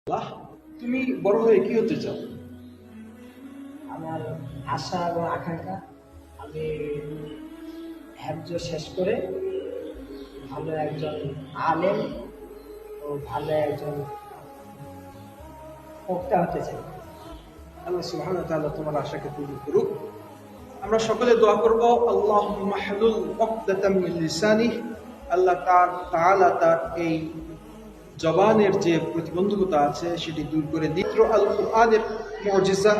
আল্লাহ, তুমি বড় হয়ে কি হতে চাও? আমার আশা এবং আকাঙ্ক্ষা আমি হ্যাফজ শেষ করে ভালো একজন আলেম ও ভালো একজন বক্তা হতে চাই। আল্লাহ সুবহানাহু ওয়া তাআলা তোমার আশাকে পূর্ণ করুক। আমরা সকলে দোয়া করব, আল্লাহুম্মা হালুল উকদাতাম মিন লিসানিহি, আল্লাহ তাআলা তার এই জবানের যে প্রতিবন্ধকতা আছে সেটি দূর করে দিন। আল কোরআনের মুজিজা,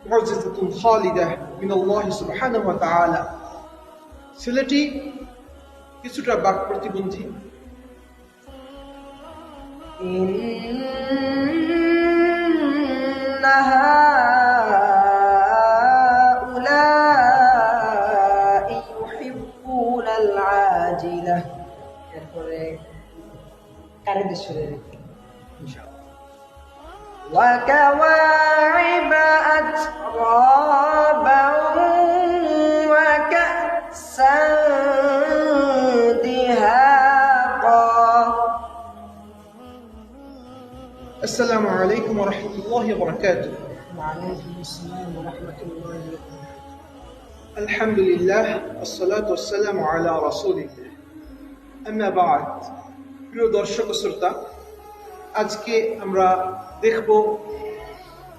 মুজিজাতুন খালিদা মিন আল্লাহ সুবহানাহু ওয়া তাআলা। ছেলেটি কিছুটা বাক প্রতিবন্ধী। এরপরে কারিদেশ্বরের وكواعب أترابا وكأسا دهاقا. السلام عليكم ورحمة الله وبركاته. وعليكم السلام ورحمة الله وبركاته. الحمد لله والصلاة والسلام على رسول الله. أما بعد. প্রিয় দর্শক ও শ্রোতা, আজকে আমরা দেখব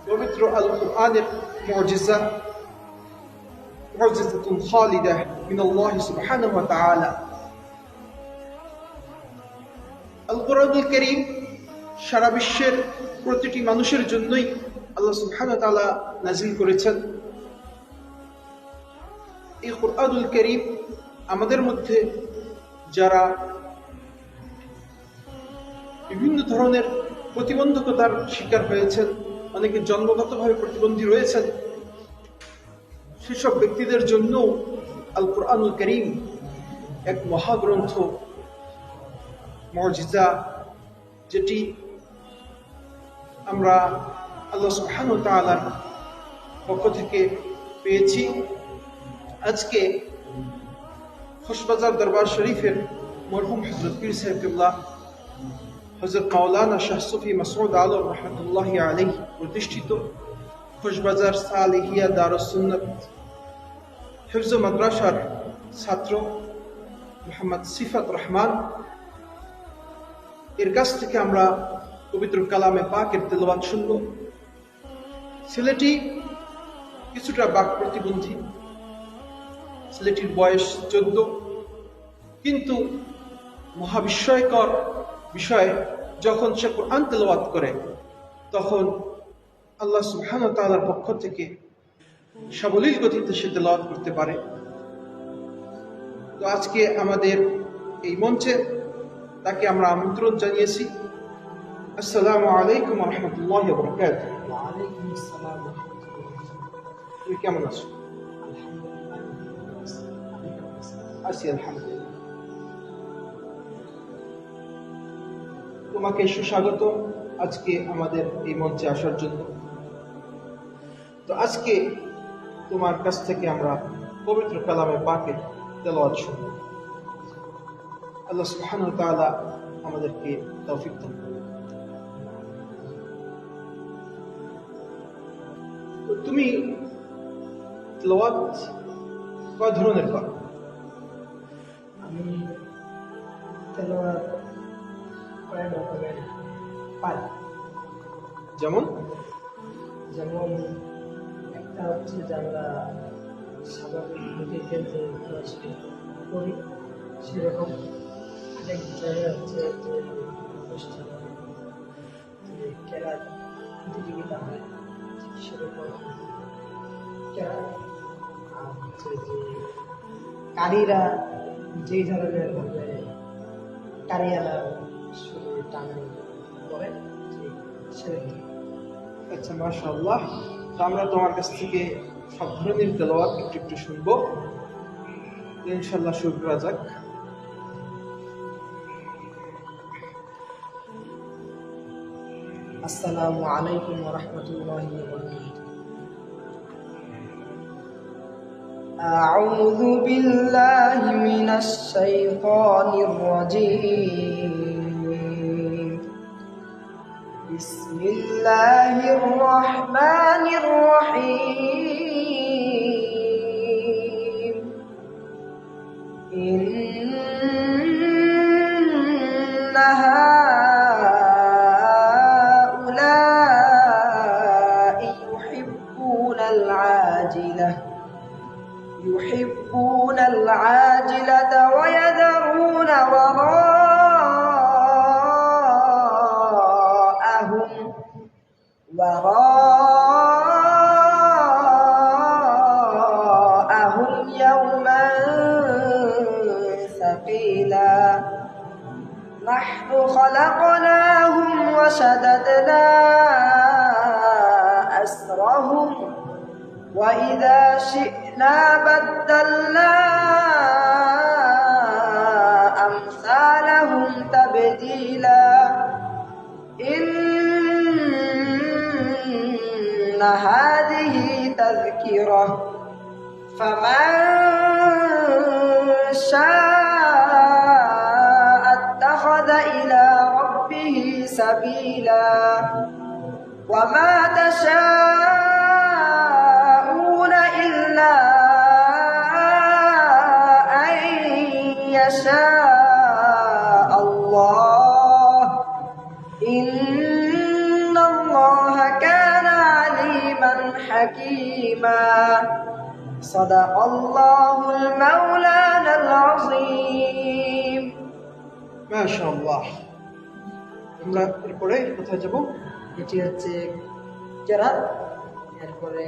পবিত্র আল কোরআনের মুজিজা, মুজিজাতুন খালিদা মিন আল্লাহ সুবহানাহু ওয়া তাআলা। আল কোরআনুল কারীম সারা বিশ্বের প্রতিটি মানুষের জন্যই আল্লাহ সুবহানাহু ওয়া তাআলা নাযিল করেছেন। এই কোরআনুল কারীম আমাদের মধ্যে যারা বিভিন্ন ধরনের প্রতিবন্ধকতার শিকার হয়েছেন, অনেকে জন্মগতভাবে প্রতিবন্ধী রয়েছেন, সেসব ব্যক্তিদের জন্য আল কোরআনুল কারীম এক মহাগ্রন্থ, মুজিজা, যেটি আমরা আল্লাহ সুবহানাহু ওয়া তাআলার পক্ষ থেকে পেয়েছি। আজকে খোশবাজার দরবার শরীফের মরহুম হযরত পীর সাহেব কিবলা হযরত মাওলানা শাহ সুফি মাসউদ আলম রাহমাতুল্লাহি আলাইহি প্রতিষ্ঠিত খোশবাজার সালেহিয়া দারুস সুন্নাত হিফজ মাদ্রাসার ছাত্র মুহাম্মদ সিফাত রহমান এর কাছ থেকে আমরা পবিত্র কালামে পাকের তেলাওয়াত শুনব। ছেলেটি কিছুটা বাক প্রতিবন্ধী, ছেলেটির বয়স 14, কিন্তু মহাবিস্ময়কর বিষয়, যখন সে কোরআন তেলাওয়াত করে তখন আল্লাহ সুবহানাহু ওয়া তাআলার পক্ষ থেকে সাবলীল গতিতে সে তেলাওয়াত করতে পারে। তো আজকে আমাদের এই মঞ্চে তাকে আমরা আমন্ত্রণ জানিয়েছি। আসসালামু আলাইকুম ওয়া রাহমাতুল্লাহি ওয়া বারাকাতুহু। ওয়ালাইকুম আসসালাম ওয়া রাহমাতুল্লাহ। তুমি কেমন আছো? আলহামদুলিল্লাহ। আছি আলহামদুলিল্লাহ। তোমাকে সুস্বাগত আজকে আমাদের এই মঞ্চে আসার জন্য। তো আজকে তোমার কাছ থেকে আমরা পবিত্র কালামে পাকের তেলাওয়াত শুনব। আল্লাহ সুবহানাহু ওয়া তাআলা আমাদেরকে তৌফিক দান করুন। তো তুমি তেলাওয়াত কয় ধরনের করো? আমি তেলাওয়াত কয়েক রকমের পারি। যেমন যেমন একটা হচ্ছে যে আমরা স্বাভাবিক নদীতে যে পড়াশোনা করি সেরকম, আরেক জায়গায় হচ্ছে যে অনুষ্ঠান যে খেলার প্রতিযোগিতা হয় সেরকম খেলা, আর হচ্ছে যে কারিরা যেই ধরনের ভাবে কারিয়ালা শরীরে টান করে সেরকম। আচ্ছা, মাশাআল্লাহ। তো আমরা তোমার কাছ থেকে সব ধরনের তেলাওয়াত একটু একটু শুনবো। ইনশাআল্লাহ শুরু করা যাক। আসসালামু আলাইকুম ওয়া রাহমাতুল্লাহি ওয়া বারাকাতুহু। أعوذ بالله من الشيطان الرجيم. بسم الله الرحمن الرحيم إن هؤلاء يحبون العاجلة ويذرون وراءهم يوما ثقيلا نحن خلقناهم وشددنا أسرهم وإذا شئنا بدلنا أمثالهم تبديلا إن هذه تذكرة فمن شاء اتخذ إلى ربه سبيلا وما تشاءون إلا أن يشاء الله إن الله كان عليما حكيما صدق الله المولانا العظيم মাশাআল্লাহ। আমরা এরপরে কোথায় যাব? এটি হচ্ছে কেরাত, এরপরে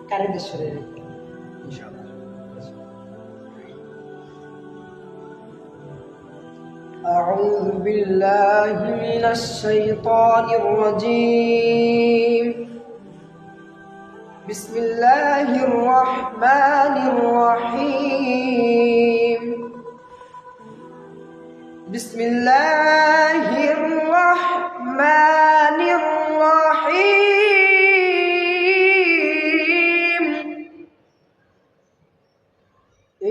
কারিদেশ্বরের ইনশাআল্লাহ। أعوذ بالله من الشيطان الرجيم بسم الله الرحمن الرحيم بسم الله الرحمن الرحيم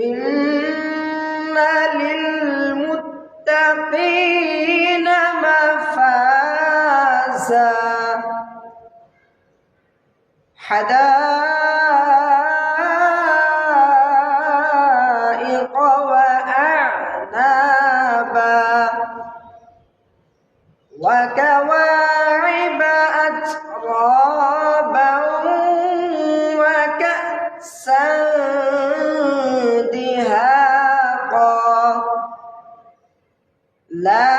إن للمتقين مفازا حدائق وأعنابا وكواعب أترابا وكأسا دهاقا لا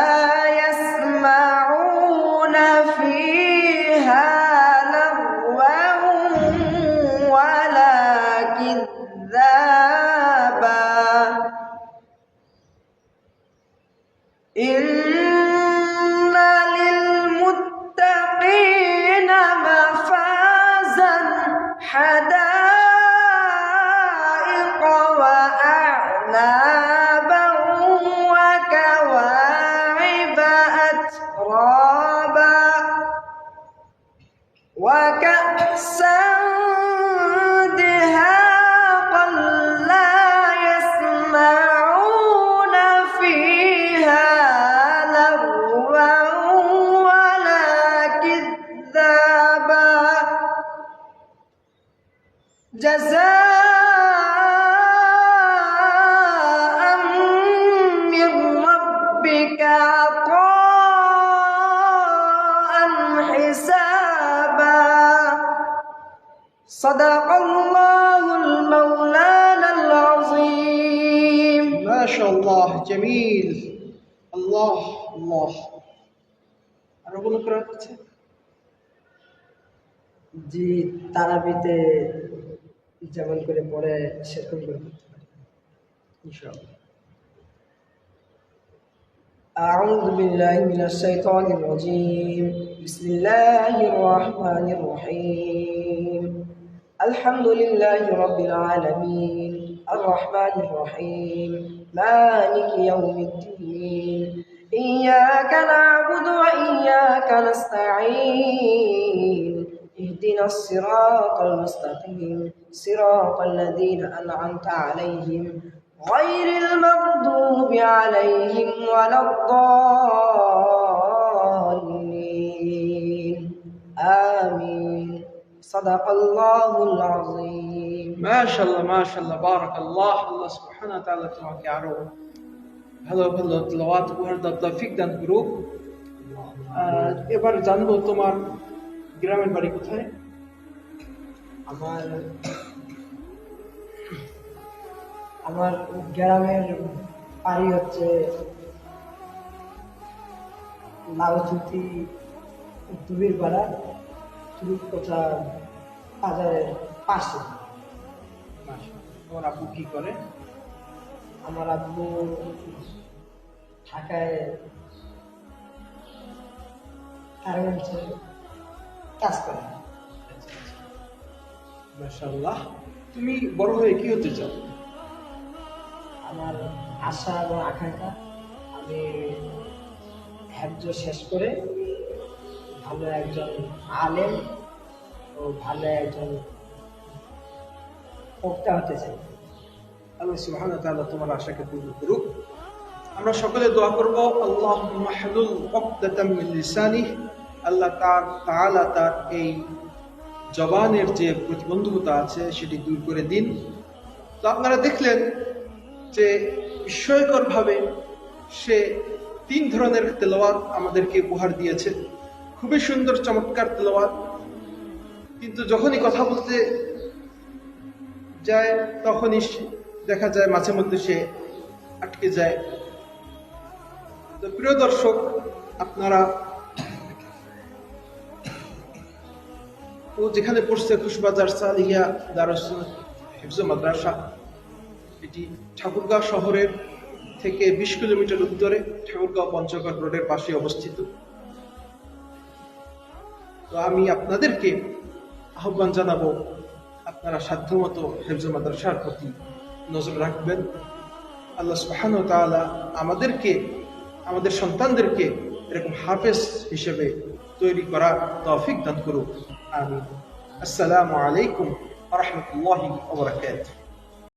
يسمعون فيها لغوا ولا كذابا إن للمتقين مفازا حدائق وأعنابا وكواعب أترابا وكأسا دهاقا لا يسمعون فيها لغوا ولا كذابا جزاء من ربك عطاء حسابا صدق الله المولانا العظيم মাশাআল্লাহ, জামিল। আল্লাহ আল্লাহ। আরো কোনো করার আছে? জি, তারাবিতে যেমন করে পড়ে সেরকম করে পড়তে পারি ইনশাআল্লাহ। أعوذ بالله من الشيطان الرجيم بسم الله الرحمن الرحيم الحمد لله رب العالمين الرحمن الرحيم مالك يوم الدين إياك نعبد وإياك نستعين اهدنا الصراط المستقيم صراط الذين أنعمت عليهم غير المغضوب عليهم ولا الضالين صدق الله العظيم মাশাআল্লাহ মাশাআল্লাহ বারাকাল্লাহ। আল্লাহ সুবহানাহু ওয়া তাআলা তোমাকে আরো ভালো ভালো তেলাওয়াত করার তৌফিক দান করুক। এবার জানবো তোমার গ্রামের বাড়ি কোথায়? আমার আমার গ্রামের বাড়ি হচ্ছে লাউচুতি দুবির পাড়া তুরুপকোঠা বাজারের পাশে। মাশাআল্লাহ। তোমার আব্বু কি করে? আমার আব্বু ঢাকায় গার্মেন্টসে কাজ করে। মাশাআল্লাহ। তুমি বড় হয়ে কি হতে চাও? আমার আশা এবং আকাঙ্ক্ষা আমি হ্যাফজ শেষ করে ভালো একজন আলেম ও ভালো একজন বক্তা হতে চাই। আল্লাহ সুবহানাহু ওয়া তাআলা তোমার আশাকে পূর্ণ করুক। আমরা সকলে দোয়া করব, আল্লাহুম্মা হালুল উকদাতাম মিন লিসানিহি, আল্লাহ তাআলা তার এই জবানের যে প্রতিবন্ধকতা আছে সেটি দূর করে দিন। তো আপনারা দেখলেন যে বিস্ময়করভাবে সে 3 ধরনের তেলাওয়াত আমাদেরকে উপহার দিয়েছে। খুবই সুন্দর চমৎকার তেলাওয়াত, কিন্তু যখনই কথা বলতে যায় তখনই দেখা যায় মাঝে মধ্যে সে আটকে যায়। তো প্রিয় দর্শক, আপনারা ও যেখানে পড়ছে খুশবাজার সালিয়া দারুস হিফজ মাদ্রাসা, এটি ঠাকুরগাঁও শহরের থেকে 20 কিলোমিটার উত্তরে ঠাকুরগাঁও পঞ্চগড় রোডের পাশে অবস্থিত। তো আমি আপনাদেরকে আহ্বান জানাবো, আপনারা সাধ্যমতো হিফজ মাদ্রাসার প্রতি নজর রাখবেন। আল্লাহ সুবহানাহু ওয়া তাআলা আমাদেরকে, আমাদের সন্তানদেরকে এরকম হাফেজ হিসেবে তৈরি করার তৌফিক দান করুক। আমিন। আসসালামু আলাইকুম ওয়া রাহমাতুল্লাহি ওয়া বারাকাতুহু।